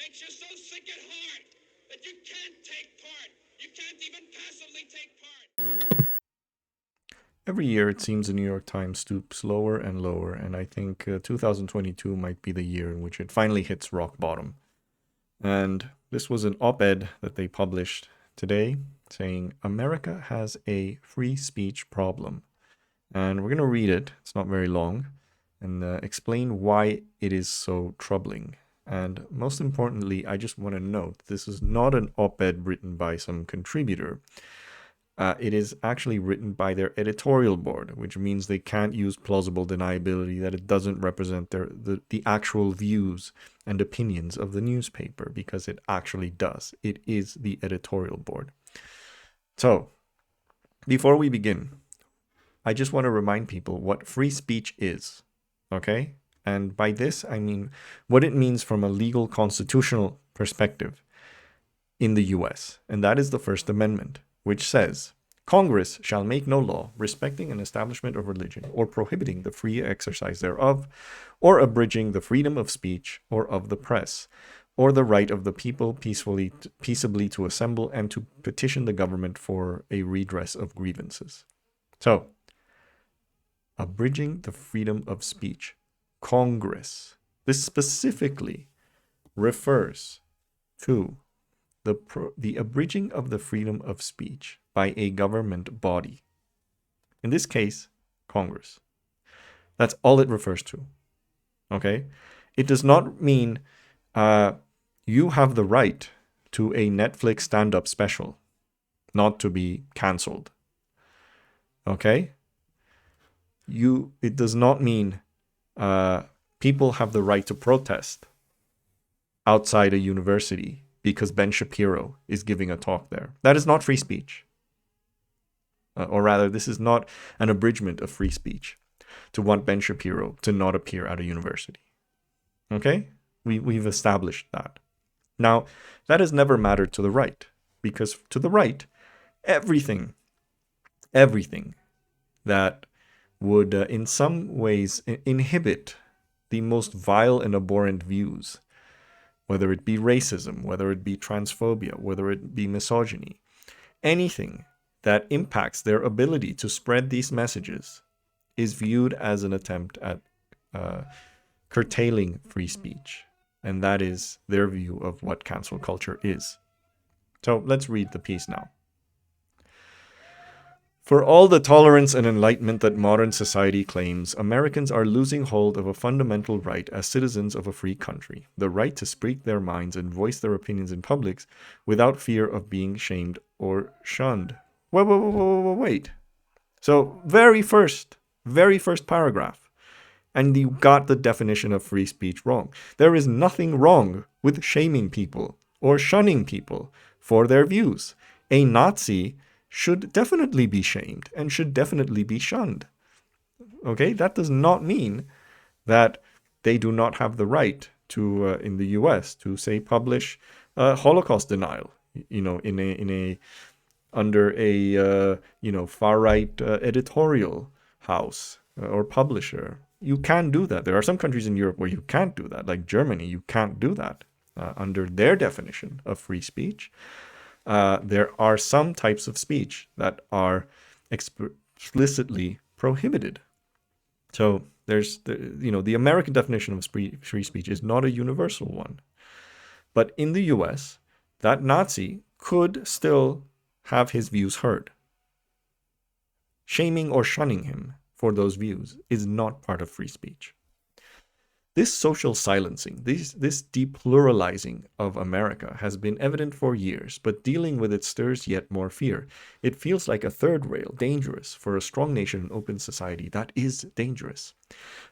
makes you so sick at heart that you can't take part. You can't even passively take part. Every year, it seems the New York Times stoops lower and lower, and I think 2022 might be the year in which it finally hits rock bottom. And this was an op ed that they published today saying America has a free speech problem. And we're going to read it, it's not very long, and explain why it is so troubling. And most importantly, I just want to note this is not an op ed written by some contributor. It is actually written by their editorial board, which means they can't use plausible deniability that it doesn't represent the actual views and opinions of the newspaper, because it actually does. It is the editorial board. So, before we begin, I just want to remind people what free speech is, okay? And by this, I mean what it means from a legal constitutional perspective in the US, and that is the First Amendment, which says, Congress shall make no law respecting an establishment of religion or prohibiting the free exercise thereof, or abridging the freedom of speech or of the press, or the right of the people peaceably to assemble and to petition the government for a redress of grievances. So, abridging the freedom of speech. Congress. This specifically refers to the abridging of the freedom of speech by a government body. In this case, Congress. That's all it refers to. Okay? It does not mean you have the right to a Netflix stand-up special, not to be cancelled. Okay? It does not mean people have the right to protest outside a university because Ben Shapiro is giving a talk there. That is not free speech. Or rather, this is not an abridgment of free speech to want Ben Shapiro to not appear at a university. Okay? We've established that. Now, that has never mattered to the right, because to the right, everything that would in some ways inhibit the most vile and abhorrent views, whether it be racism, whether it be transphobia, whether it be misogyny, anything that impacts their ability to spread these messages is viewed as an attempt at curtailing free speech. And that is their view of what cancel culture is. So let's read the piece now. For all the tolerance and enlightenment that modern society claims, Americans are losing hold of a fundamental right as citizens of a free country, the right to speak their minds and voice their opinions in public without fear of being shamed or shunned. Wait. So, very first paragraph, and you got the definition of free speech wrong. There is nothing wrong with shaming people or shunning people for their views. A Nazi should definitely be shamed and should definitely be shunned. Okay, that does not mean that they do not have the right to, in the U.S., to say publish Holocaust denial. Under a far right editorial house or publisher. You can do that. There are some countries in Europe where you can't do that, like Germany. You can't do that under their definition of free speech. There are some types of speech that are explicitly prohibited. So there's the American definition of free speech is not a universal one. But in the US, that Nazi could still have his views heard. Shaming or shunning him for those views is not part of free speech. This social silencing, this depluralizing of America has been evident for years, but dealing with it stirs yet more fear. It feels like a third rail, dangerous for a strong nation and open society that is dangerous.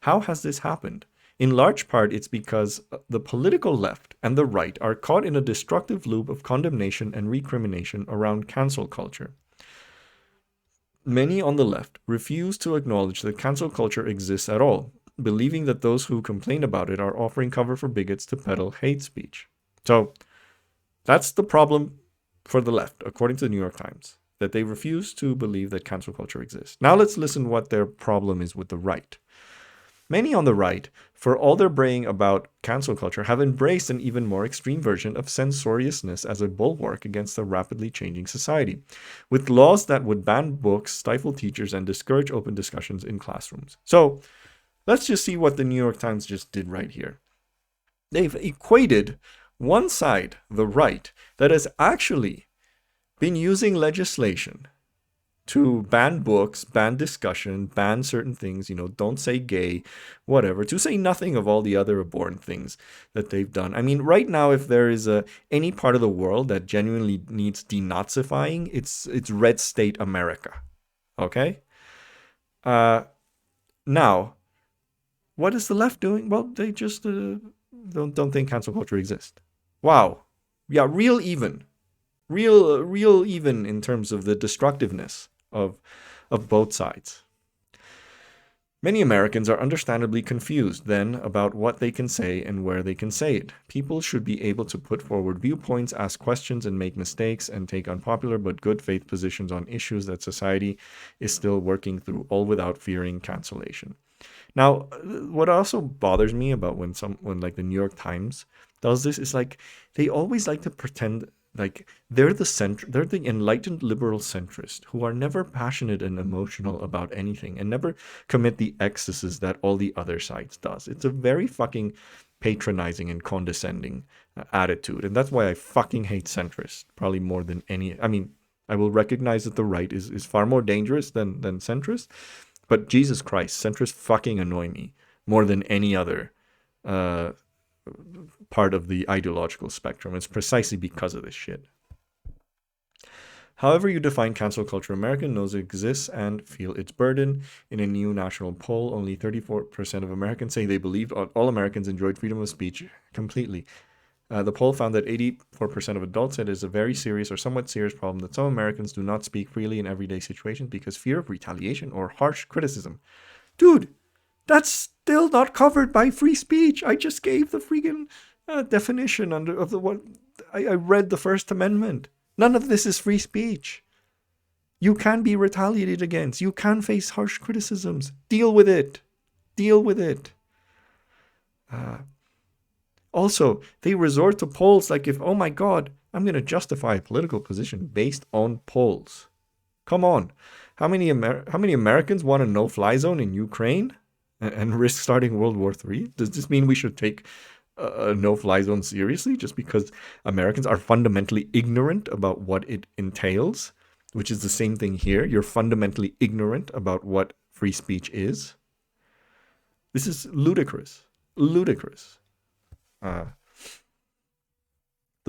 How has this happened? In large part, it's because the political left and the right are caught in a destructive loop of condemnation and recrimination around cancel culture. Many on the left refuse to acknowledge that cancel culture exists at all, believing that those who complain about it are offering cover for bigots to peddle hate speech. So that's the problem for the left, according to the New York Times, that they refuse to believe that cancel culture exists. Now let's listen what their problem is with the right. Many on the right, for all their braying about cancel culture, have embraced an even more extreme version of censoriousness as a bulwark against a rapidly changing society, with laws that would ban books, stifle teachers, and discourage open discussions in classrooms. So let's just see what the New York Times just did right here. They've equated one side, the right, that has actually been using legislation to ban books, ban discussion, ban certain things, don't say gay, whatever, to say nothing of all the other abhorrent things that they've done. I mean, right now, if there is any part of the world that genuinely needs denazifying, it's red state America. Okay? Now, what is the left doing? Well, they just don't think cancel culture exists. Wow. Yeah, real even in terms of the destructiveness of both sides. Many Americans are understandably confused then about what they can say and where they can say it. People should be able to put forward viewpoints, ask questions, and make mistakes, and take unpopular but good faith positions on issues that society is still working through, all without fearing cancellation. Now, what also bothers me about when like the New York Times does this is like they always like to pretend like they're the enlightened liberal centrist who are never passionate and emotional about anything and never commit the excesses that all the other sides does. It's a very fucking patronizing and condescending attitude, and that's why I fucking hate centrists probably more than any. I mean, I will recognize that the right is far more dangerous than centrist, but Jesus Christ, centrists fucking annoy me more than any other part of the ideological spectrum. It's precisely because of this shit. However you define cancel culture, America knows it exists and feel its burden. In a new national poll, only 34% of Americans say they believed all Americans enjoyed freedom of speech completely. The poll found that 84% of adults said it is a very serious or somewhat serious problem that some Americans do not speak freely in everyday situations because fear of retaliation or harsh criticism. Dude, that's still not covered by free speech. I just gave the freaking definition of the one. I read the First Amendment. None of this is free speech. You can be retaliated against. You can face harsh criticisms. Deal with it. Deal with it. Also, they resort to polls like if, oh my God, I'm going to justify a political position based on polls. Come on. How many Americans want a no-fly zone in Ukraine and risk starting World War III? Does this mean we should take a no-fly zone seriously just because Americans are fundamentally ignorant about what it entails, which is the same thing here. You're fundamentally ignorant about what free speech is. This is ludicrous. Ludicrous. The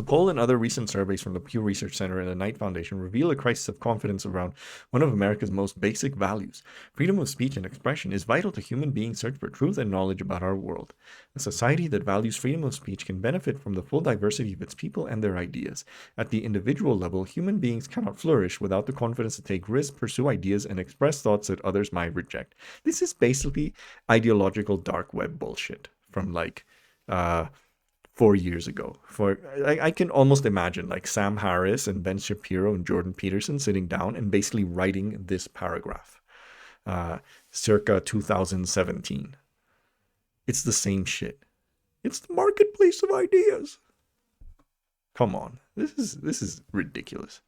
poll and other recent surveys from the Pew Research Center and the Knight Foundation reveal a crisis of confidence around one of America's most basic values. Freedom of speech and expression is vital to human beings' search for truth and knowledge about our world. A society that values freedom of speech can benefit from the full diversity of its people and their ideas. At the individual level, human beings cannot flourish without the confidence to take risks, pursue ideas, and express thoughts that others might reject. This is basically ideological dark web bullshit from 4 years ago. I can almost imagine like Sam Harris and Ben Shapiro and Jordan Peterson sitting down and basically writing this paragraph circa 2017. It's the same shit. It's the marketplace of ideas. Come on. This is ridiculous.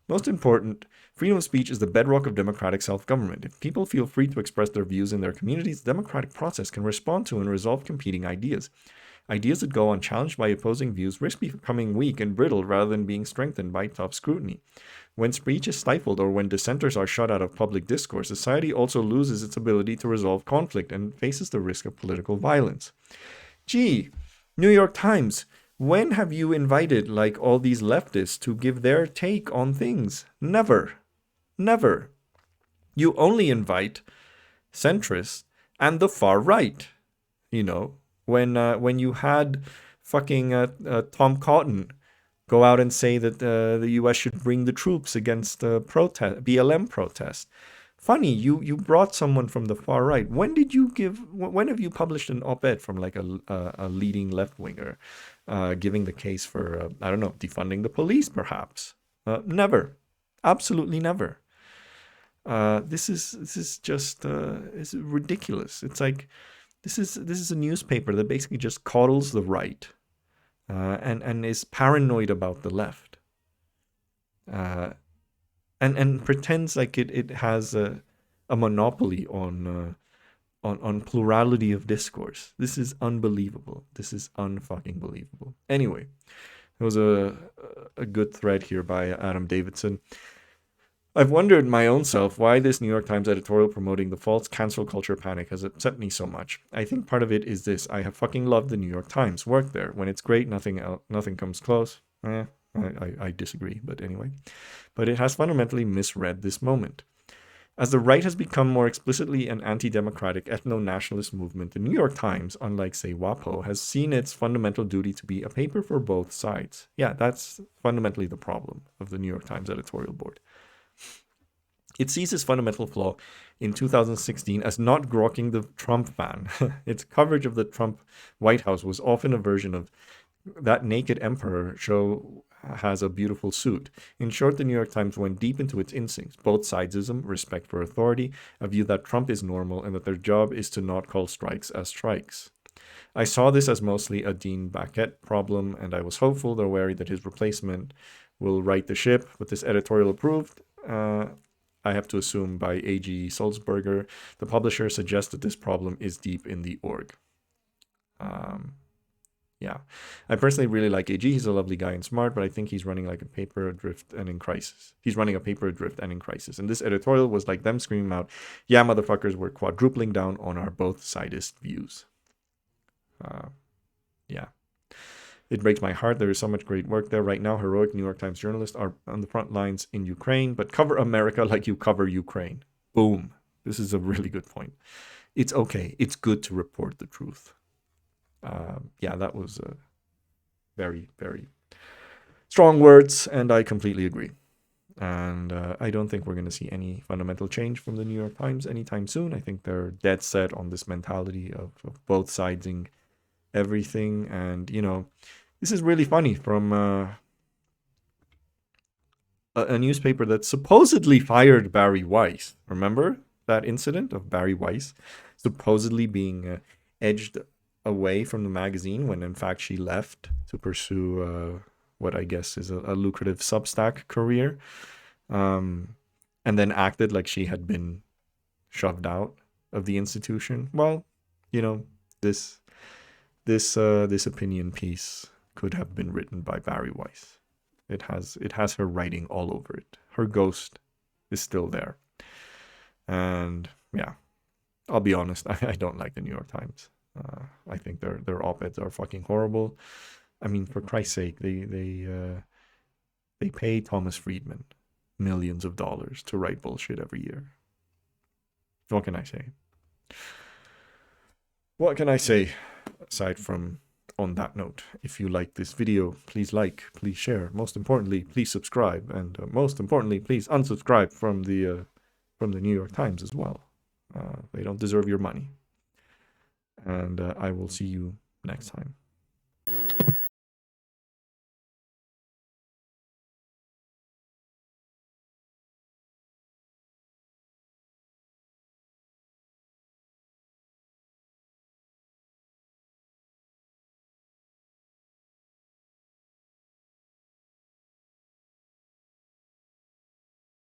Most important, freedom of speech is the bedrock of democratic self-government. If people feel free to express their views in their communities, the democratic process can respond to and resolve competing ideas. Ideas that go unchallenged by opposing views risk becoming weak and brittle rather than being strengthened by tough scrutiny. When speech is stifled or when dissenters are shut out of public discourse, society also loses its ability to resolve conflict and faces the risk of political violence. Gee, New York Times, when have you invited like all these leftists to give their take on things? Never. Never. You only invite centrists and the far right, when you had fucking Tom Cotton go out and say that the U.S. should bring the troops against BLM protest. Funny, you brought someone from the far right. When have you published an op-ed from like a leading left-winger giving the case for, defunding the police perhaps? Never. Absolutely never. This is just it's ridiculous. It's like this is a newspaper that basically just coddles the right, and is paranoid about the left, uh, and pretends like it has a monopoly on plurality of discourse. This is unbelievable. This is unfucking believable. Anyway, there was a good thread here by Adam Davidson. I've wondered my own self why this New York Times editorial promoting the false cancel culture panic has upset me so much. I think part of it is this: I have fucking loved the New York Times. Worked there. When it's great, nothing comes close. I disagree, but anyway. But it has fundamentally misread this moment. As the right has become more explicitly an anti-democratic ethno-nationalist movement, the New York Times, unlike, say, WAPO, has seen its fundamental duty to be a paper for both sides. Yeah, that's fundamentally the problem of the New York Times editorial board. It sees its fundamental flaw in 2016 as not grokking the Trump ban. Its coverage of the Trump White House was often a version of that naked emperor show has a beautiful suit. In short, the New York Times went deep into its instincts, both sidesism, respect for authority, a view that Trump is normal and that their job is to not call strikes as strikes. I saw this as mostly a Dean Baquet problem, and I was hopeful, though wary that his replacement will right the ship. With this editorial approved, I have to assume by A.G. Sulzberger, the publisher suggests that this problem is deep in the org. Yeah, I personally really like AG. He's a lovely guy and smart, but I think he's running like a paper adrift and in crisis. He's running a paper adrift and in crisis. And this editorial was like them screaming out, yeah, motherfuckers, we're quadrupling down on our both-sidist views. Yeah. It breaks my heart. There is so much great work there right now. Heroic New York Times journalists are on the front lines in Ukraine, but cover America like you cover Ukraine. Boom. This is a really good point. It's okay. It's good to report the truth. Yeah, that was very, very strong words, and I completely agree. And I don't think we're going to see any fundamental change from the New York Times anytime soon. I think they're dead set on this mentality of both siding everything. And, you know, this is really funny from a newspaper that supposedly fired Barry Weiss. Remember that incident of Barry Weiss supposedly being edged away from the magazine when in fact she left to pursue what I guess is a lucrative Substack career, and then acted like she had been shoved out of the institution. Well, you know, this opinion piece could have been written by Barry Weiss. It has her writing all over it. Her ghost is still there. And yeah, I'll be honest, I don't like the New York Times. I think their op-eds are fucking horrible. I mean, for Christ's sake, they pay Thomas Friedman millions of dollars to write bullshit every year. What can I say? What can I say aside from, on that note, if you like this video, please like, please share. Most importantly, please subscribe, and most importantly, please unsubscribe from the New York Times as well. They don't deserve your money. And I will see you next time.